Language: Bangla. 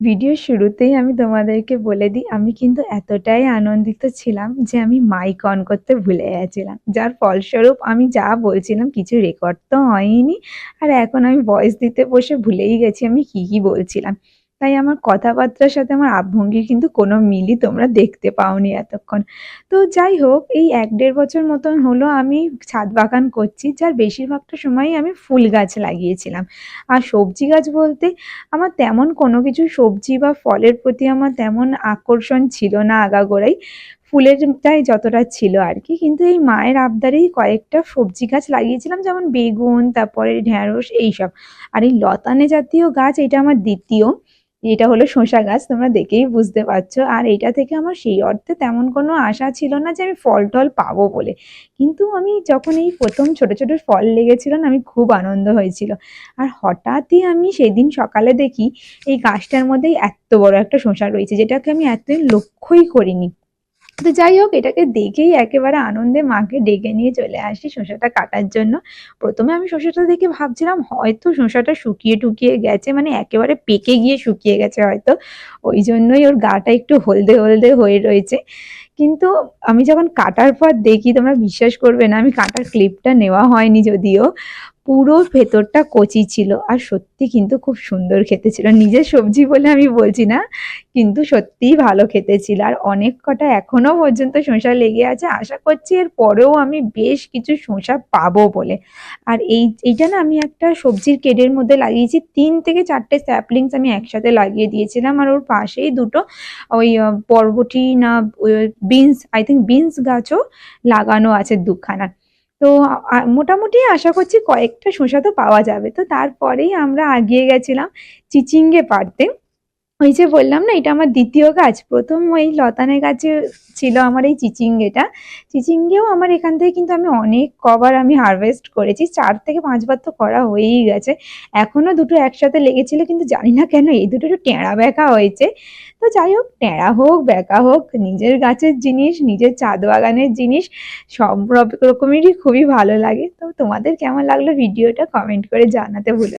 ভিডিওর শুরুতেই আমি তোমাদেরকে বলে দিই, আমি কিন্তু এতটাই আনন্দিত ছিলাম যে আমি মাইক অন করতে ভুলে গেছিলাম। যার ফলস্বরূপ আমি যা বলছিলাম কিছু রেকর্ড তো হয়নি। আর এখন আমি ভয়েস দিতে বসে ভুলেই গেছি আমি কি বলছিলাম। তাই আমার কথাবার্তার সাথে আমার আভঙ্গির কিন্তু কোনো মিলই তোমরা দেখতে পাওনি এতক্ষণ। তো যাই হোক, এই ১-১.৫ বছর মতন হলো আমি ছাদ বাগান করছি, যার বেশিরভাগটা সময়ই আমি ফুল গাছ লাগিয়েছিলাম। আর সবজি গাছ বলতে আমার তেমন কোনো কিছু সবজি বা ফলের প্রতি আমার তেমন আকর্ষণ ছিল না আগাগোড়াই। ফুলেরটাই যতটা ছিল আর কি। কিন্তু এই মায়ের আবদারেই কয়েকটা সবজি গাছ লাগিয়েছিলাম, যেমন বেগুন, তারপরে ঢ্যাঁড়স এইসব। আর এই লতানে জাতীয় গাছ এটা আমার দ্বিতীয়। এটা হলো শসা গাছ, তোমরা দেখেই বুঝতে পারছো। আর এটা থেকে আমার সেই অর্থে তেমন কোনো আশা ছিল না যে আমি ফল টল পাবো বলে। কিন্তু আমি যখন এই প্রথম ছোট ছোট ফল লেগেছিল না, আমি খুব আনন্দ হয়েছিল। আর হঠাৎই আমি সেদিন সকালে দেখি এই গাছটার মধ্যেই এত বড় একটা শসা রয়েছে, যেটাকে আমি এতদিন লক্ষ্যই করিনি। তো যাই হোক, এটাকে দেখেই একেবারে আনন্দে মাকে ডেকে নিয়ে চলে আসি শসাটা কাটার জন্য। প্রথমে আমি শসাটা দেখে ভাবছিলাম হয়তো শসাটা শুকিয়ে টুকিয়ে গেছে, মানে একেবারে পেকে গিয়ে শুকিয়ে গেছে হয়তো, ওই জন্যই ওর গাটা একটু হলদে হলদে হয়ে রয়েছে। কিন্তু আমি যখন কাটার পর দেখি, তোমরা বিশ্বাস করবে না, আমি কাটার ক্লিপটা নেওয়া হয়নি যদিও, পুরো ভেতরটা কচি ছিল। আর সত্যি কিন্তু খুব সুন্দর খেতে ছিল। নিজের সবজি বলে আমি বলছি না, কিন্তু সত্যিই ভালো খেতে ছিল। আর অনেক কটা এখনো পর্যন্ত শসা লেগে আছে, আশা করছি এর পরেও আমি বেশ কিছু শসা পাবো বলে। আর এইটা না আমি একটা সবজির কেডের মধ্যে লাগিয়েছি, 3 থেকে 4টে স্যাপলিংস আমি একসাথে লাগিয়ে দিয়েছিলাম। আর ওর পাশেই দুটো ওই বরবটি না বিনস, আই থিঙ্ক বিনস গাছও লাগানো আছে দুখানা। তো মোটামুটি আশা করছি কয়েকটা শসা তো পাওয়া যাবে। তো তারপরেই আমরা এগিয়ে গেছিলাম চিচিঙ্গে পাড়তে। ওই যে বললাম না, এটা আমার দ্বিতীয় গাছ। প্রথম ওই লতানে গাছে ছিল আমার এই চিচিঙ্গেটা। চিচিঙ্গেও আমার এখান থেকে কিন্তু আমি অনেক কবার আমি হারভেস্ট করেছি, 4 থেকে 5 বার তো করা হয়েই গেছে। এখনো দুটো একসাথে লেগেছিল, কিন্তু জানি না কেন এই দুটো একটু টেঁড়া বেঁকা হয়েছে। তো যাই হোক, টেঁড়া হোক বেঁকা হোক, নিজের গাছের জিনিস, নিজের ছাদ বাগানের জিনিস, সব রকমেরই খুবই ভালো লাগে। তো তোমাদের কেমন লাগলো ভিডিওটা কমেন্ট করে জানাতে ভুলো না।